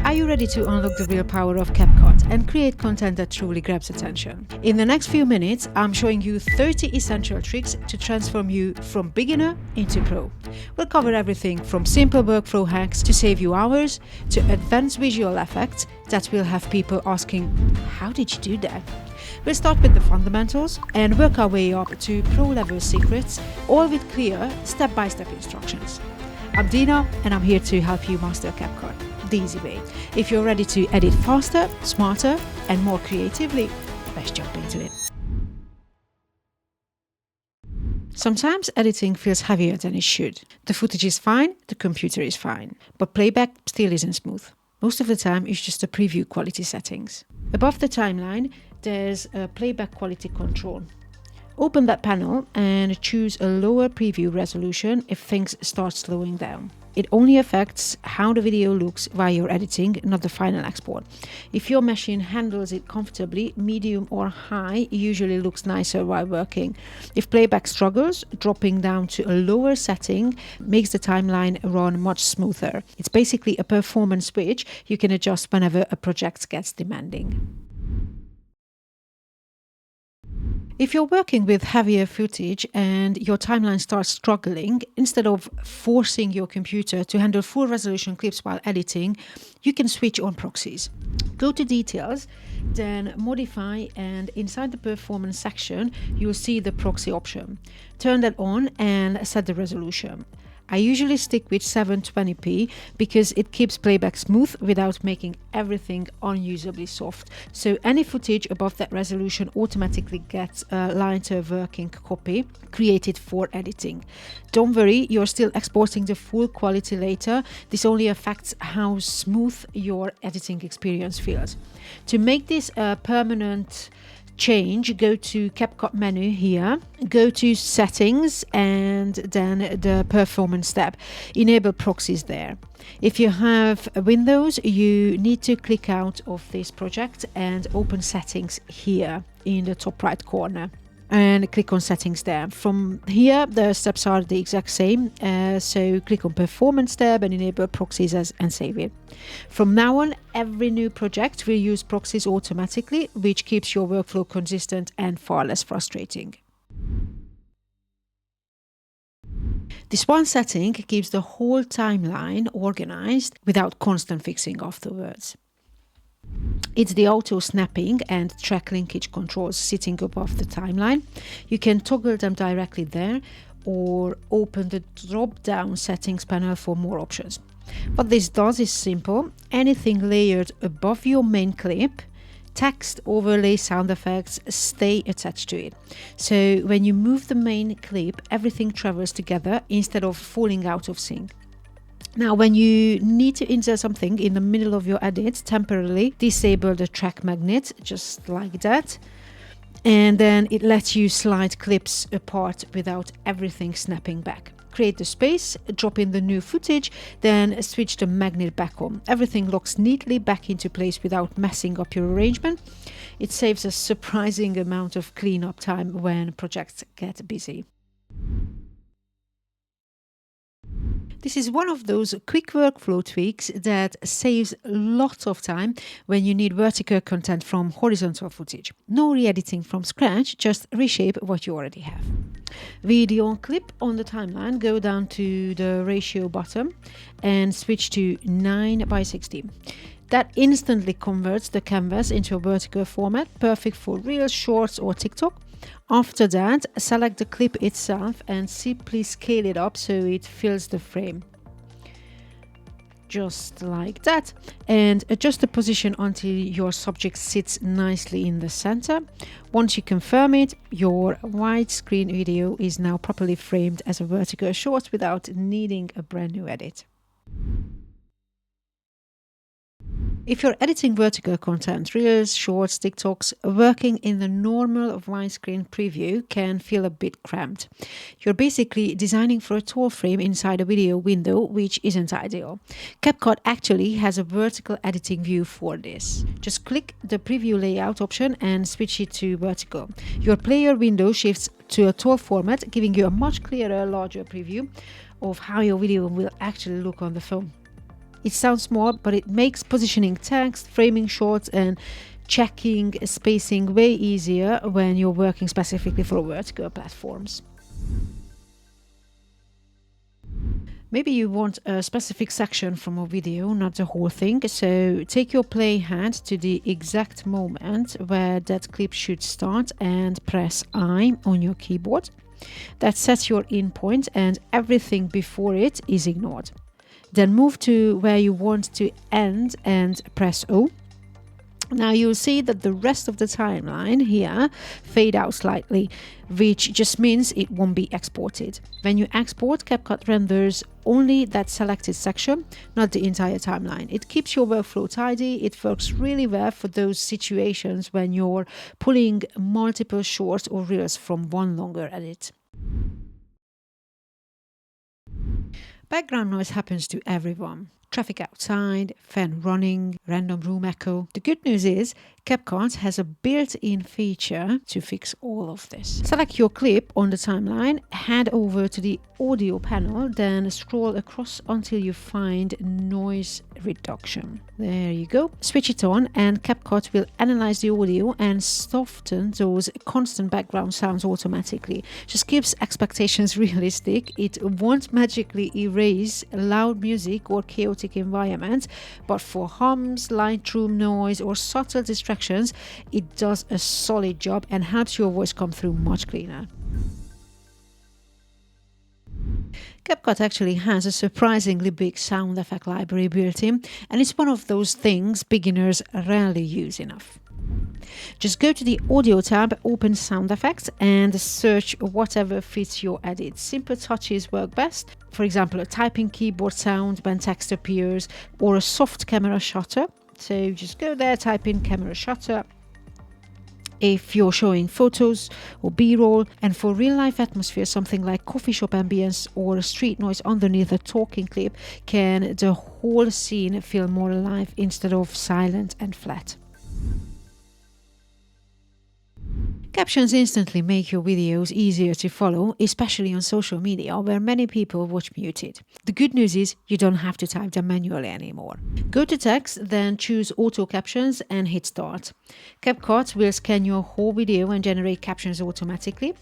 Are you ready to unlock the real power of CapCut and create content that truly grabs attention? In the next few minutes, I'm showing you 30 essential tricks to transform you from beginner into pro. We'll cover everything from simple workflow hacks to save you hours to advanced visual effects that will have people asking, how did you do that? We'll start with the fundamentals and work our way up to pro-level secrets, all with clear step-by-step instructions. I'm Dina and I'm here to help you master CapCut the easy way. If you're ready to edit faster, smarter and more creatively, let's jump into it. Sometimes editing feels heavier than it should. The footage is fine, the computer is fine, but playback still isn't smooth. Most of the time it's just a preview quality settings. Above the timeline, there's a playback quality control. Open that panel and choose a lower preview resolution if things start slowing down. It only affects how the video looks while you're editing, not the final export. If your machine handles it comfortably, medium or high usually looks nicer while working. If playback struggles, dropping down to a lower setting makes the timeline run much smoother. It's basically a performance switch you can adjust whenever a project gets demanding. If you're working with heavier footage and your timeline starts struggling, instead of forcing your computer to handle full resolution clips while editing, you can switch on proxies. Go to details, then modify, and inside the performance section, you'll see the proxy option. Turn that on and set the resolution. I usually stick with 720p because it keeps playback smooth without making everything unusably soft. So any footage above that resolution automatically gets a lighter working copy created for editing. Don't worry, you're still exporting the full quality later. This only affects how smooth your editing experience feels. To make this a permanent change, go to CapCut menu here, go to settings and then the performance tab. Enable proxies there. If you have Windows, you need to click out of this project and open settings here in the top right corner and click on settings there. From here the steps are the exact same, so click on performance tab and enable proxies and save it. From now on, every new project will use proxies automatically, which keeps your workflow consistent and far less frustrating. This one setting keeps the whole timeline organized without constant fixing afterwards. It's the auto-snapping and track linkage controls sitting above the timeline. You can toggle them directly there or open the drop-down settings panel for more options. What this does is simple. Anything layered above your main clip, text, overlay, sound effects, stay attached to it. So when you move the main clip, everything travels together instead of falling out of sync. Now, when you need to insert something in the middle of your edit, temporarily disable the track magnet, just like that. And then it lets you slide clips apart without everything snapping back. Create the space, drop in the new footage, then switch the magnet back on. Everything locks neatly back into place without messing up your arrangement. It saves a surprising amount of cleanup time when projects get busy. This is one of those quick workflow tweaks that saves lots of time when you need vertical content from horizontal footage. No re-editing from scratch, just reshape what you already have. Video clip on the timeline, go down to the ratio button and switch to 9:16. That instantly converts the canvas into a vertical format, perfect for Reels, Shorts or TikTok. After that, select the clip itself and simply scale it up so it fills the frame. Just like that. And adjust the position until your subject sits nicely in the center. Once you confirm it, your widescreen video is now properly framed as a vertical short without needing a brand new edit. If you're editing vertical content, Reels, Shorts, TikToks, working in the normal widescreen preview can feel a bit cramped. You're basically designing for a tall frame inside a video window, which isn't ideal. CapCut actually has a vertical editing view for this. Just click the preview layout option and switch it to vertical. Your player window shifts to a tall format, giving you a much clearer, larger preview of how your video will actually look on the phone. It sounds small, but it makes positioning text, framing shots, and checking spacing way easier when you're working specifically for vertical platforms. Maybe you want a specific section from a video, not the whole thing, so take your play hand to the exact moment where that clip should start and press I on your keyboard. That sets your in point and everything before it is ignored. Then move to where you want to end and press O. Now you'll see that the rest of the timeline here fade out slightly, which just means it won't be exported. When you export, CapCut renders only that selected section, not the entire timeline. It keeps your workflow tidy. It works really well for those situations when you're pulling multiple shorts or reels from one longer edit. Background noise happens to everyone. Traffic outside, fan running, random room echo. The good news is CapCut has a built-in feature to fix all of this. Select your clip on the timeline, head over to the audio panel, then scroll across until you find noise reduction. There you go. Switch it on and CapCut will analyze the audio and soften those constant background sounds automatically. Just keeps expectations realistic. It won't magically erase loud music or chaotic environments, but for hums, lightroom noise, or subtle distractions, it does a solid job and helps your voice come through much cleaner. CapCut actually has a surprisingly big sound effect library built in, and it's one of those things beginners rarely use enough. Just go to the audio tab, open sound effects, and search whatever fits your edit. Simple touches work best. For example, a typing keyboard sound when text appears, or a soft camera shutter. So just go there, type in camera shutter. If you're showing photos or B-roll, and for real-life atmosphere, something like coffee shop ambience or street noise underneath a talking clip can the whole scene feel more alive instead of silent and flat. Captions instantly make your videos easier to follow, especially on social media where many people watch muted. The good news is you don't have to type them manually anymore. Go to text, then choose Auto Captions and hit Start. CapCut will scan your whole video and generate captions automatically.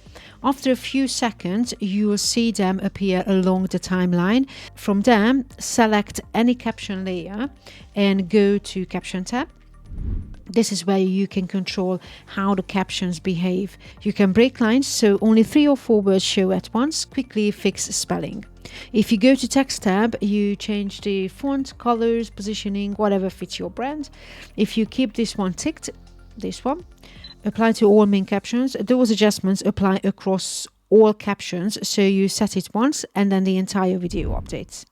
After a few seconds, you'll see them appear along the timeline. From there, select any caption layer and go to Caption tab. This is where you can control how the captions behave. You can break lines so only 3 or 4 words show at once, quickly fix spelling. If you go to Text tab, you change the font, colors, positioning, whatever fits your brand. If you keep this one ticked, this one, apply to all main captions. Those adjustments apply across all captions, so you set it once and then the entire video updates.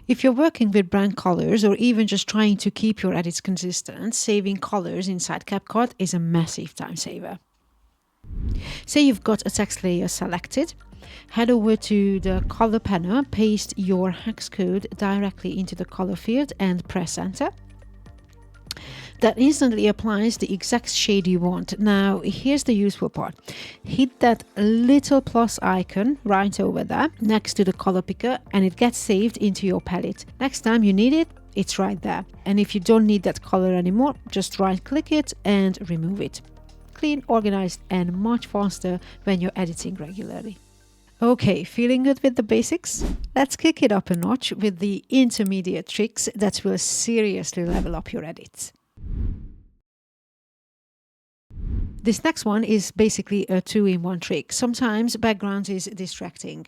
If you're working with brand colors or even just trying to keep your edits consistent, saving colors inside CapCut is a massive time saver. Say you've got a text layer selected, head over to the color panel, paste your hex code directly into the color field and press enter. That instantly applies the exact shade you want. Now, here's the useful part. Hit that little plus icon right over there next to the color picker and it gets saved into your palette. Next time you need it, it's right there. And if you don't need that color anymore, just right click it and remove it. Clean, organized, and much faster when you're editing regularly. Okay, feeling good with the basics? Let's kick it up a notch with the intermediate tricks that will seriously level up your edits. This next one is basically a 2-in-1 trick. Sometimes background is distracting.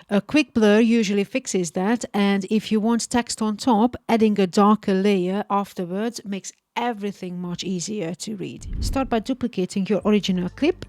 A quick blur usually fixes that, and if you want text on top, adding a darker layer afterwards makes everything much easier to read. Start by duplicating your original clip.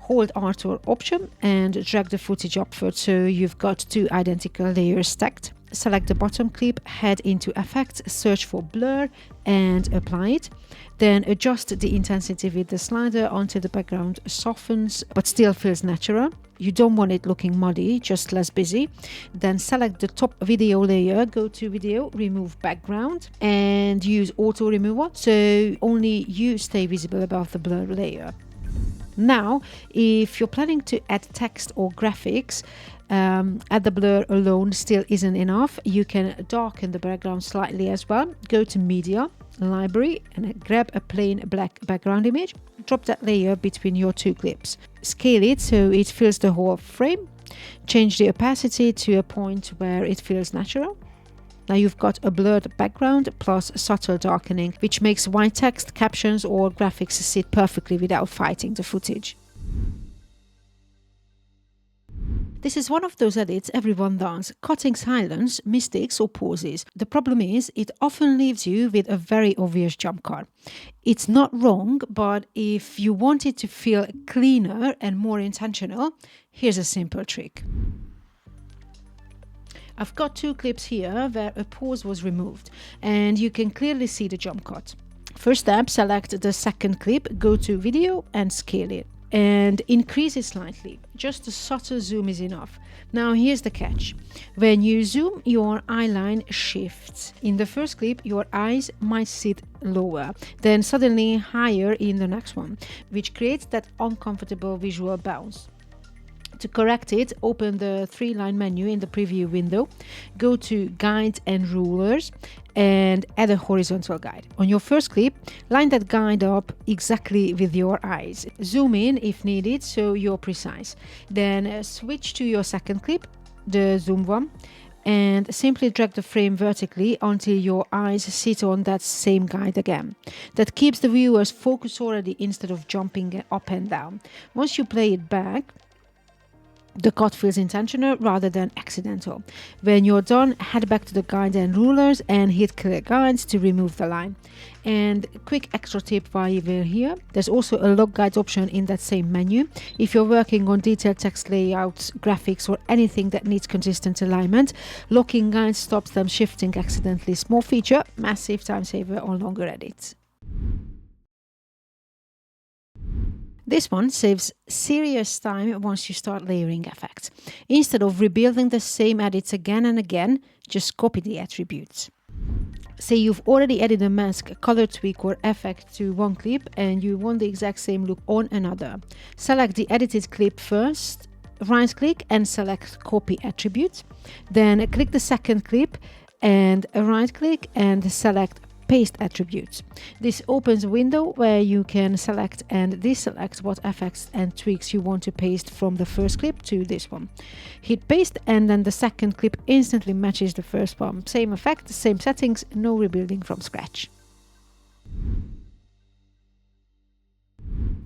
Hold Alt or Option and drag the footage upward so you've got 2 identical layers stacked. Select the bottom clip, head into Effects, search for Blur and apply it. Then adjust the intensity with the slider until the background softens but still feels natural. You don't want it looking muddy, just less busy. Then select the top video layer, go to Video, remove background and use Auto Remover so only you stay visible above the blur layer. Now, if you're planning to add text or graphics, Add the blur alone still isn't enough. You can darken the background slightly as well. Go to Media, Library, and grab a plain black background image. Drop that layer between your two clips. Scale it so it fills the whole frame. Change the opacity to a point where it feels natural. Now you've got a blurred background plus subtle darkening, which makes white text, captions or graphics sit perfectly without fighting the footage. This is one of those edits everyone does, cutting silence, mistakes or pauses. The problem is it often leaves you with a very obvious jump cut. It's not wrong, but if you want it to feel cleaner and more intentional, here's a simple trick. I've got two clips here where a pause was removed and you can clearly see the jump cut. First step, select the second clip, go to Video and scale it. And increase it slightly. Just a subtle zoom is enough. Now here's the catch. When you zoom, your eye line shifts. In the first clip, your eyes might sit lower, then suddenly higher in the next one, which creates that uncomfortable visual bounce. To correct it, open the 3-line menu in the preview window, go to Guide and Rulers, and add a horizontal guide. On your first clip, line that guide up exactly with your eyes. Zoom in if needed so you're precise. Then switch to your second clip, the zoom one, and simply drag the frame vertically until your eyes sit on that same guide again. That keeps the viewer's focus already instead of jumping up and down. Once you play it back, the cut feels intentional rather than accidental. When you're done, head back to the guide and rulers and hit Clear Guides to remove the line. And quick extra tip while you're here, there's also a Log Guides option in that same menu. If you're working on detailed text layouts, graphics or anything that needs consistent alignment, locking guides stops them shifting accidentally. Small feature, massive time saver on longer edits. This one saves serious time once you start layering effects. Instead of rebuilding the same edits again and again, just copy the attributes. Say you've already added a mask, color tweak or effect to one clip and you want the exact same look on another. Select the edited clip first, right click and select Copy Attribute. Then click the second clip and right click and select Paste Attributes. This opens a window where you can select and deselect what effects and tweaks you want to paste from the first clip to this one. Hit paste and then the second clip instantly matches the first one. Same effect, same settings, no rebuilding from scratch.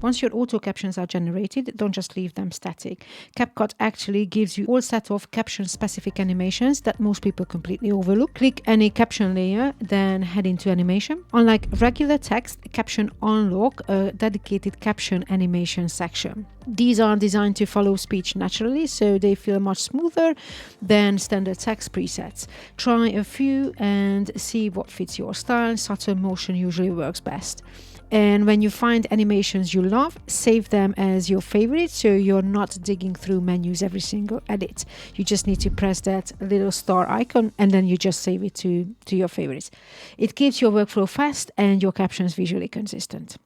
Once your auto captions are generated, don't just leave them static. CapCut actually gives you a whole set of caption-specific animations that most people completely overlook. Click any caption layer, then head into animation. Unlike regular text, Caption unlock a dedicated caption animation section. These are designed to follow speech naturally, so they feel much smoother than standard text presets. Try a few and see what fits your style. Subtle motion usually works best. And when you find animations you love, save them as your favorite so you're not digging through menus every single edit. You just need to press that little star icon and then you just save it to your favorites. It keeps your workflow fast and your captions visually consistent.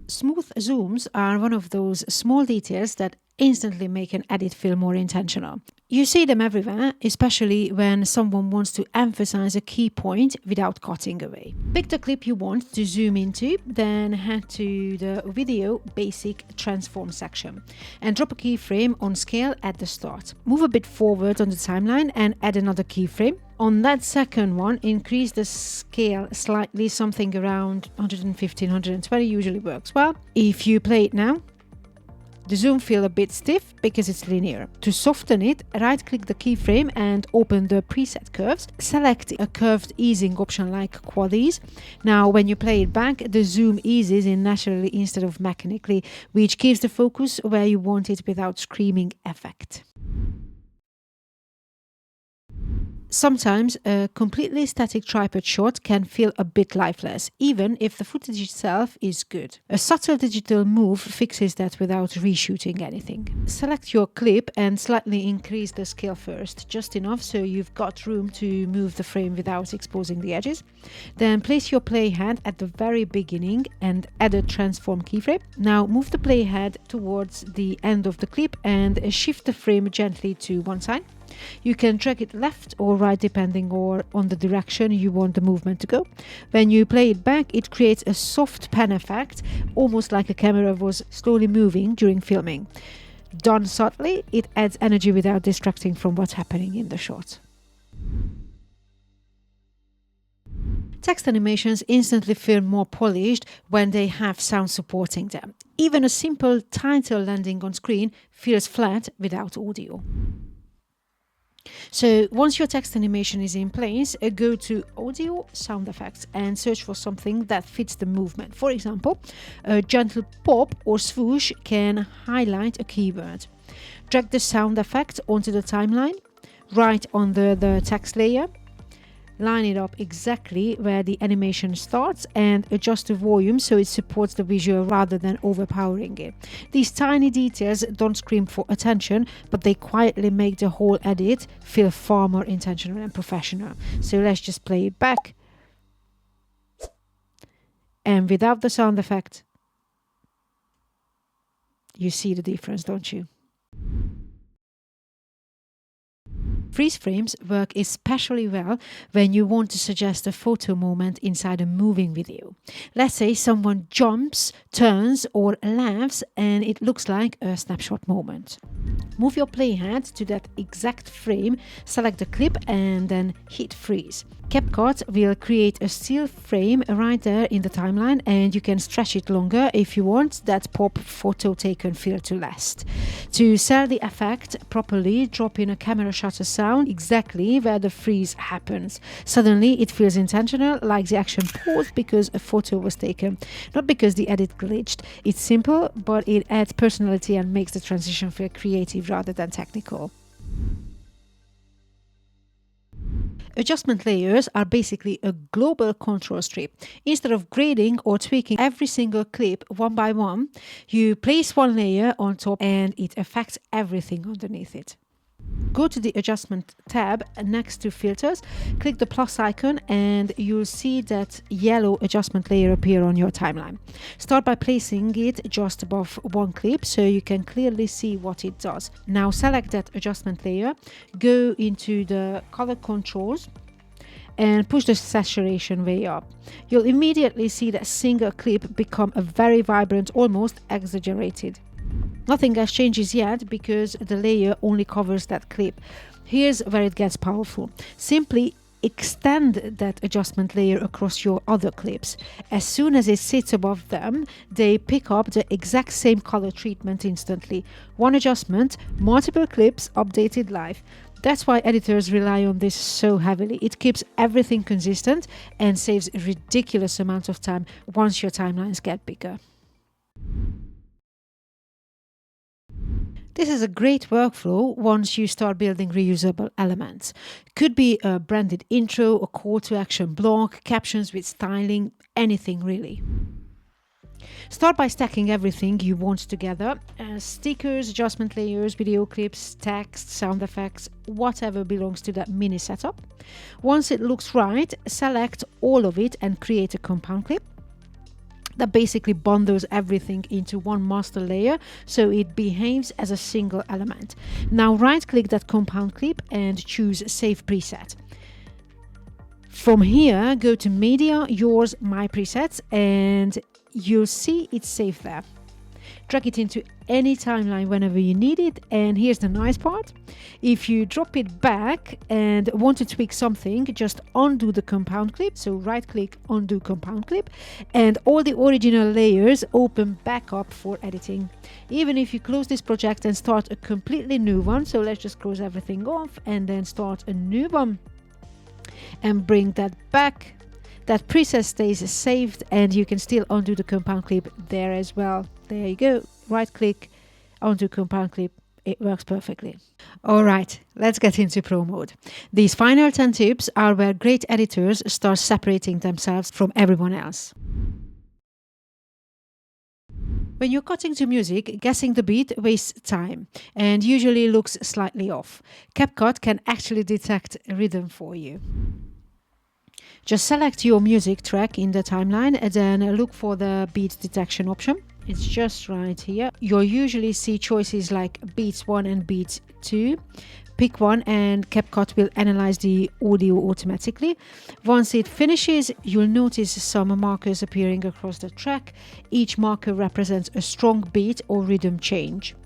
Smooth zooms are one of those small details that instantly make an edit feel more intentional. You see them everywhere, especially when someone wants to emphasize a key point without cutting away. Pick the clip you want to zoom into, then head to the Video Basic Transform section and drop a keyframe on scale at the start. Move a bit forward on the timeline and add another keyframe. On that second one, increase the scale slightly, something around 115, 120 usually works well. If you play it now, the zoom feels a bit stiff because it's linear. To soften it, right-click the keyframe and open the preset curves. Select a curved easing option like Quad Ease. Now, when you play it back, the zoom eases in naturally instead of mechanically, which keeps the focus where you want it without screaming effect. Sometimes a completely static tripod shot can feel a bit lifeless, even if the footage itself is good. A subtle digital move fixes that without reshooting anything. Select your clip and slightly increase the scale first, just enough so you've got room to move the frame without exposing the edges. Then place your playhead at the very beginning and add a transform keyframe. Now move the playhead towards the end of the clip and shift the frame gently to one side. You can drag it left or right depending on the direction you want the movement to go. When you play it back, it creates a soft pan effect, almost like a camera was slowly moving during filming. Done subtly, it adds energy without distracting from what's happening in the shot. Text animations instantly feel more polished when they have sound supporting them. Even a simple title landing on screen feels flat without audio. So once your text animation is in place, go to Audio, Sound Effects and search for something that fits the movement. For example, a gentle pop or swoosh can highlight a keyword. Drag the sound effect onto the timeline, right under the text layer. Line it up exactly where the animation starts and adjust the volume so it supports the visual rather than overpowering it. These tiny details don't scream for attention, but they quietly make the whole edit feel far more intentional and professional. So let's just play it back. And without the sound effect, you see the difference, don't you? Freeze frames work especially well when you want to suggest a photo moment inside a moving video. Let's say someone jumps, turns or laughs and it looks like a snapshot moment. Move your playhead to that exact frame, select the clip and then hit freeze. CapCut will create a still frame right there in the timeline and you can stretch it longer if you want that pop photo taken feel to last. To sell the effect properly, drop in a camera shutter sound exactly where the freeze happens. Suddenly it feels intentional, like the action paused because a photo was taken, not because the edit glitched. It's simple, but it adds personality and makes the transition feel creative rather than technical. Adjustment layers are basically a global control strip. Instead of grading or tweaking every single clip one by one, you place one layer on top and it affects everything underneath it. Go to the Adjustment tab next to Filters, click the plus icon and you'll see that yellow adjustment layer appear on your timeline. Start by placing it just above one clip so you can clearly see what it does. Now select that adjustment layer, go into the color controls and push the saturation way up. You'll immediately see that single clip become a very vibrant, almost exaggerated. Nothing else changes yet because the layer only covers that clip. Here's where it gets powerful. Simply extend that adjustment layer across your other clips. As soon as it sits above them, they pick up the exact same color treatment instantly. One adjustment, multiple clips updated live. That's why editors rely on this so heavily. It keeps everything consistent and saves a ridiculous amount of time once your timelines get bigger. This is a great workflow once you start building reusable elements. Could be a branded intro, a call to action block, captions with styling, anything really. Start by stacking everything you want together, stickers, adjustment layers, video clips, text, sound effects, whatever belongs to that mini setup. Once it looks right, select all of it and create a compound clip that basically bundles everything into one master layer so it behaves as a single element. Now right click that compound clip and choose Save Preset. From here, go to Media, Yours, My Presets, and you'll see it's saved there. Drag it into any timeline whenever you need it, and here's the nice part. If you drop it back and want to tweak something, just undo the compound clip, so right click, undo compound clip, and all the original layers open back up for editing. Even if you close this project and start a completely new one, so let's just close everything off and then start a new one and bring that back, that preset stays saved and you can still undo the compound clip there as well. There you go. Right click, undo compound clip, it works perfectly. Alright, let's get into Pro mode. These final 10 tips are where great editors start separating themselves from everyone else. When you're cutting to music, guessing the beat wastes time and usually looks slightly off. CapCut can actually detect rhythm for you. Just select your music track in the timeline and then look for the beat detection option. It's just right here. You'll usually see choices like beats 1 and beats 2. Pick one and CapCut will analyze the audio automatically. Once it finishes, you'll notice some markers appearing across the track. Each marker represents a strong beat or rhythm change.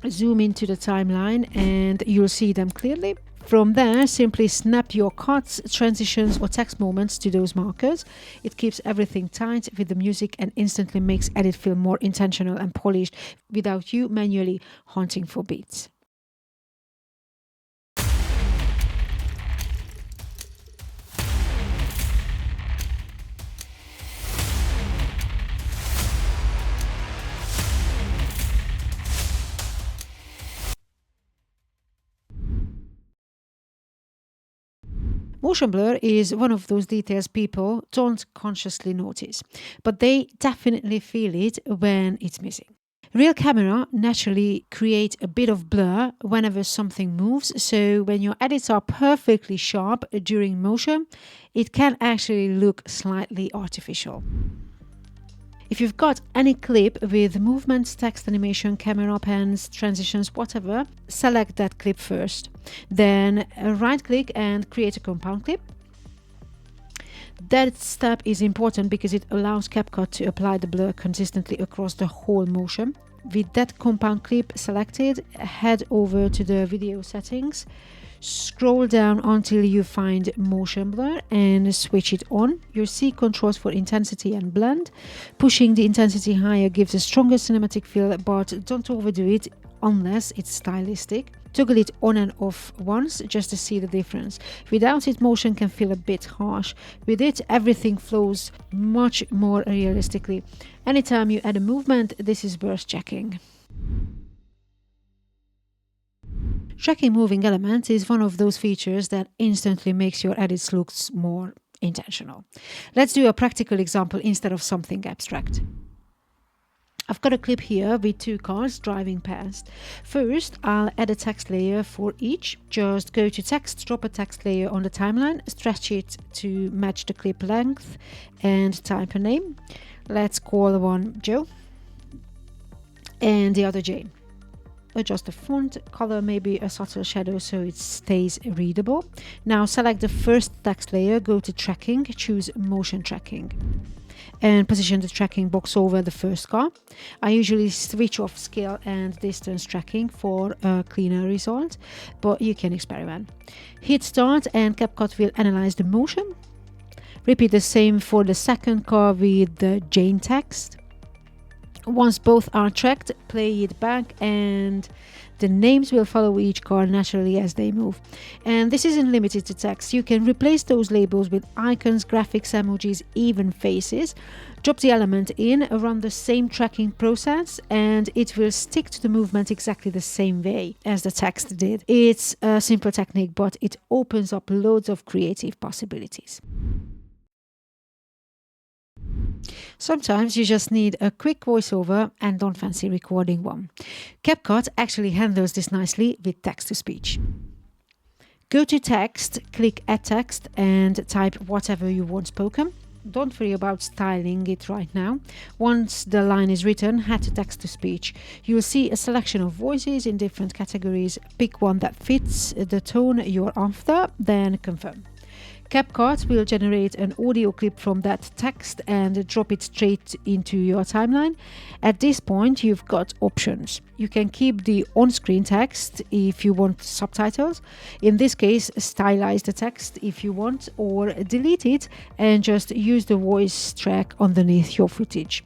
Zoom into the timeline and you'll see them clearly. From there, simply snap your cuts, transitions or text moments to those markers. It keeps everything tight with the music and instantly makes edit feel more intentional and polished without you manually hunting for beats. Motion blur is one of those details people don't consciously notice, but they definitely feel it when it's missing. Real camera naturally create a bit of blur whenever something moves, so when your edits are perfectly sharp during motion, it can actually look slightly artificial. If you've got any clip with movements, text, animation, camera pans, transitions, whatever, select that clip first. Then right-click and create a compound clip. That step is important because it allows CapCut to apply the blur consistently across the whole motion. With that compound clip selected, head over to the video settings. Scroll down until you find motion blur and switch it on. You'll see controls for intensity and blend. Pushing the intensity higher gives a stronger cinematic feel, but don't overdo it unless it's stylistic. Toggle it on and off once just to see the difference. Without it, motion can feel a bit harsh. With it, everything flows much more realistically. Anytime you add a movement, this is worth checking. Tracking moving elements is one of those features that instantly makes your edits look more intentional. Let's do a practical example instead of something abstract. I've got a clip here with two cars driving past. First, I'll add a text layer for each. Just go to text, drop a text layer on the timeline, stretch it to match the clip length and type a name. Let's call one Joe and the other Jane. Adjust the font color, maybe a subtle shadow so it stays readable. Now select the first text layer, go to tracking, choose motion tracking and position the tracking box over the first car. I usually switch off scale and distance tracking for a cleaner result, but you can experiment. Hit start and CapCut will analyze the motion. Repeat the same for the second car with the Jane text. Once both are tracked, play it back and the names will follow each car naturally as they move. And this isn't limited to text. You can replace those labels with icons, graphics, emojis, even faces. Drop the element in, run the same tracking process, and it will stick to the movement exactly the same way as the text did. It's a simple technique, but it opens up loads of creative possibilities. Sometimes you just need a quick voiceover and don't fancy recording one. CapCut actually handles this nicely with text-to-speech. Go to text, click add text and type whatever you want spoken. Don't worry about styling it right now. Once the line is written, head to text-to-speech. You'll see a selection of voices in different categories. Pick one that fits the tone you're after, then confirm. CapCut will generate an audio clip from that text and drop it straight into your timeline. At this point, you've got options. You can keep the on-screen text if you want subtitles. In this case, stylize the text if you want, or delete it and just use the voice track underneath your footage.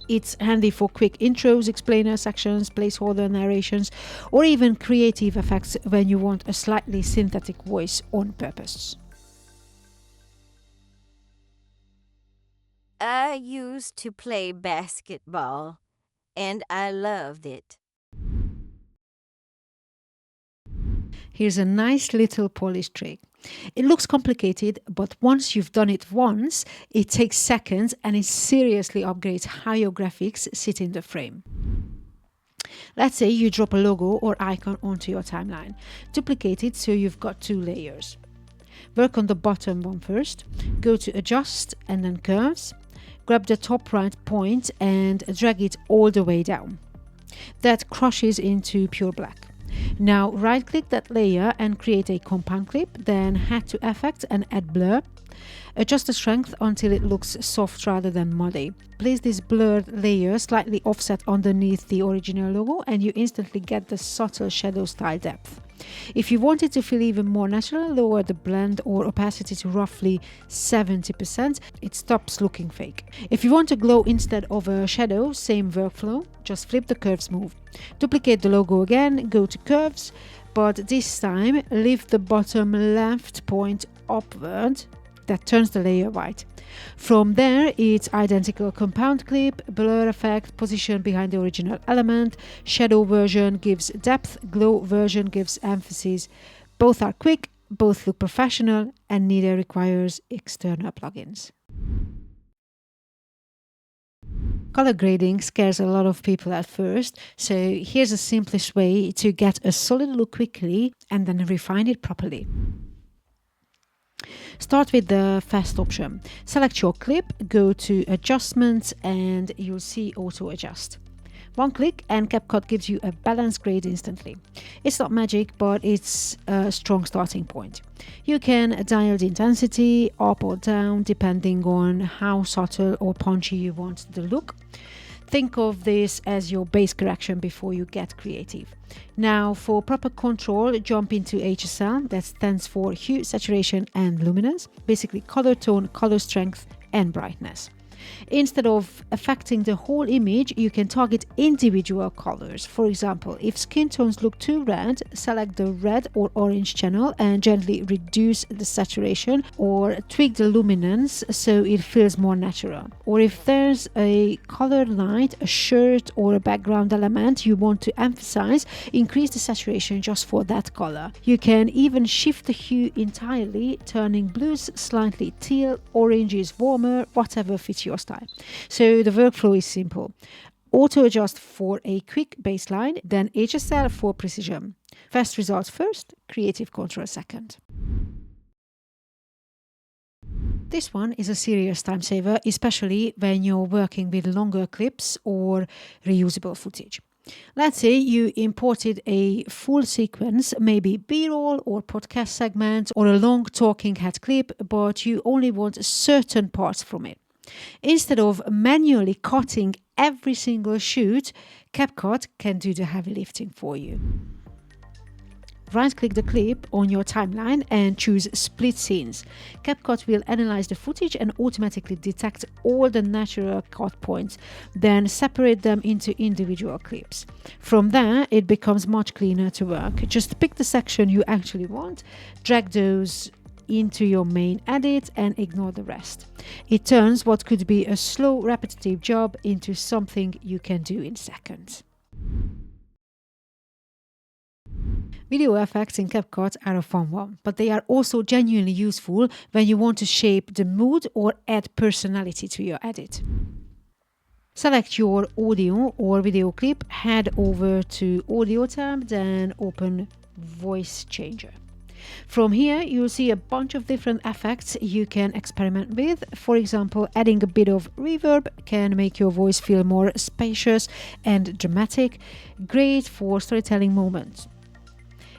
It's handy for quick intros, explainer sections, placeholder narrations, or even creative effects when you want a slightly synthetic voice on purpose. I used to play basketball, and I loved it. Here's a nice little polish trick. It looks complicated, but once you've done it once, it takes seconds and it seriously upgrades how your graphics sit in the frame. Let's say you drop a logo or icon onto your timeline. Duplicate it so you've got 2 layers. Work on the bottom one first. Go to Adjust and then Curves. Grab the top right point and drag it all the way down. That crushes into pure black. Now right-click that layer and create a compound clip, then head to Effect and add blur. Adjust the strength until it looks soft rather than muddy. Place this blurred layer slightly offset underneath the original logo and you instantly get the subtle shadow style depth. If you want it to feel even more natural, lower the blend or opacity to roughly 70%. It stops looking fake. If you want a glow instead of a shadow, same workflow, just flip the curves move. Duplicate the logo again, go to Curves, but this time lift the bottom left point upward. That turns the layer white. From there, it's identical compound clip, blur effect, position behind the original element, shadow version gives depth, glow version gives emphasis. Both are quick, both look professional, and neither requires external plugins. Color grading scares a lot of people at first, so here's the simplest way to get a solid look quickly and then refine it properly. Start with the fast option. Select your clip, go to Adjustments and you'll see Auto Adjust. One click and CapCut gives you a balanced grade instantly. It's not magic, but it's a strong starting point. You can dial the intensity up or down depending on how subtle or punchy you want the look. Think of this as your base correction before you get creative. Now for proper control, jump into HSL, that stands for Hue, Saturation and Luminance, basically color tone, color strength and brightness. Instead of affecting the whole image, you can target individual colors. For example, if skin tones look too red, select the red or orange channel and gently reduce the saturation or tweak the luminance so it feels more natural. Or if there's a color light, a shirt or a background element you want to emphasize, increase the saturation just for that color. You can even shift the hue entirely, turning blues slightly teal, orange is warmer, whatever fits your style. So the workflow is simple. Auto adjust for a quick baseline, then HSL for precision. Fast results first, creative control second. This one is a serious time saver, especially when you're working with longer clips or reusable footage. Let's say you imported a full sequence, maybe B-roll or podcast segment or a long talking head clip, but you only want certain parts from it. Instead of manually cutting every single shoot, CapCut can do the heavy lifting for you. Right-click the clip on your timeline and choose Split Scenes. CapCut will analyze the footage and automatically detect all the natural cut points, then separate them into individual clips. From there, it becomes much cleaner to work. Just pick the section you actually want, drag those into your main edit and ignore the rest. It turns what could be a slow, repetitive job into something you can do in seconds. Video effects in CapCut are a fun one, but they are also genuinely useful when you want to shape the mood or add personality to your edit. Select your audio or video clip, head over to Audio tab, then open Voice Changer. From here, you'll see a bunch of different effects you can experiment with. For example, adding a bit of reverb can make your voice feel more spacious and dramatic, great for storytelling moments.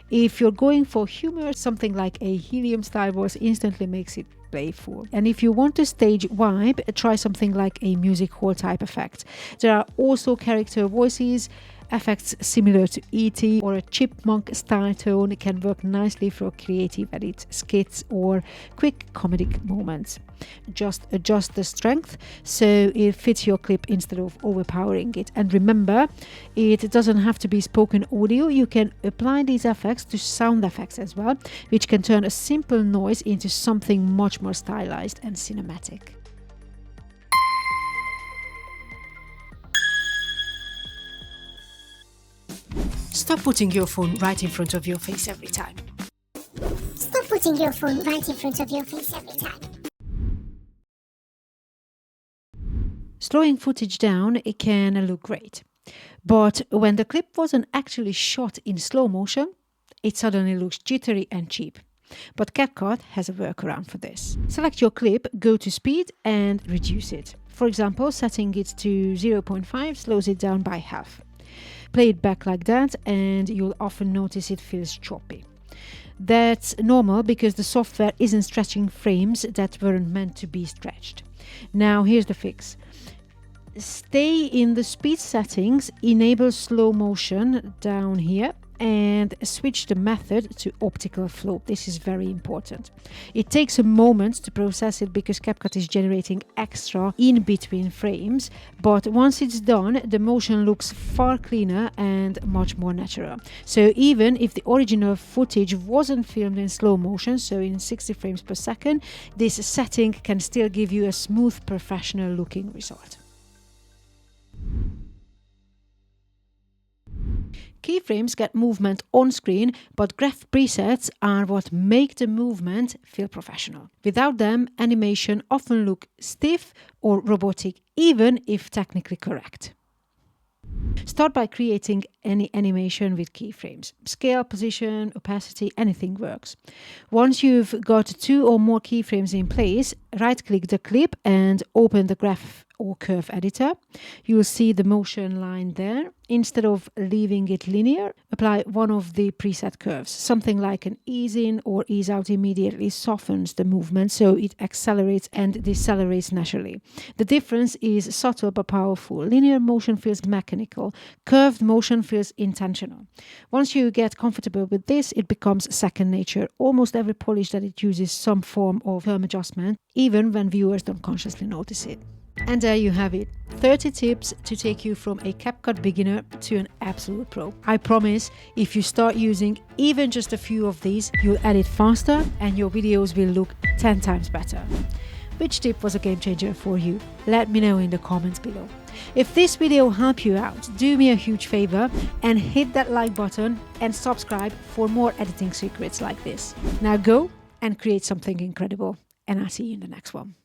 If you're going for humor, something like a helium style voice instantly makes it playful. And if you want a stage vibe, try something like a music hall type effect. There are also character voices. Effects similar to E.T. or a chipmunk style tone can work nicely for creative edits, skits or quick comedic moments. Just adjust the strength so it fits your clip instead of overpowering it. And remember, it doesn't have to be spoken audio. You can apply these effects to sound effects as well, which can turn a simple noise into something much more stylized and cinematic. Stop putting your phone right in front of your face every time. Stop putting your phone right in front of your face every time. Slowing footage down, it can look great. But when the clip wasn't actually shot in slow motion, it suddenly looks jittery and cheap. But CapCut has a workaround for this. Select your clip, go to speed and reduce it. For example, setting it to 0.5 slows it down by half. Play it back like that and you'll often notice it feels choppy. That's normal because the software isn't stretching frames that weren't meant to be stretched. Now here's the fix. Stay in the speed settings, enable slow motion down here and switch the method to optical flow. This is very important. It takes a moment to process it because CapCut is generating extra in between frames, but once it's done, the motion looks far cleaner and much more natural. So even if the original footage wasn't filmed in slow motion, so in 60 frames per second, this setting can still give you a smooth, professional looking result. Keyframes get movement on screen, but graph presets are what make the movement feel professional. Without them, animation often look stiff or robotic, even if technically correct. Start by creating any animation with keyframes. Scale, position, opacity, anything works. Once you've got 2 or more keyframes in place, right-click the clip and open the graph or curve editor. You'll see the motion line there. Instead of leaving it linear, apply one of the preset curves. Something like an ease in or ease out immediately softens the movement so it accelerates and decelerates naturally. The difference is subtle but powerful. Linear motion feels mechanical. Curved motion feels intentional. Once you get comfortable with this, it becomes second nature. Almost every polish that it uses some form of firm adjustment, even when viewers don't consciously notice it. And there you have it, 30 tips to take you from a CapCut beginner to an absolute pro. I promise, if you start using even just a few of these, you'll edit faster and your videos will look 10 times better. Which tip was a game changer for you? Let me know in the comments below. If this video helped you out, do me a huge favor and hit that like button and subscribe for more editing secrets like this. Now go and create something incredible, and I'll see you in the next one.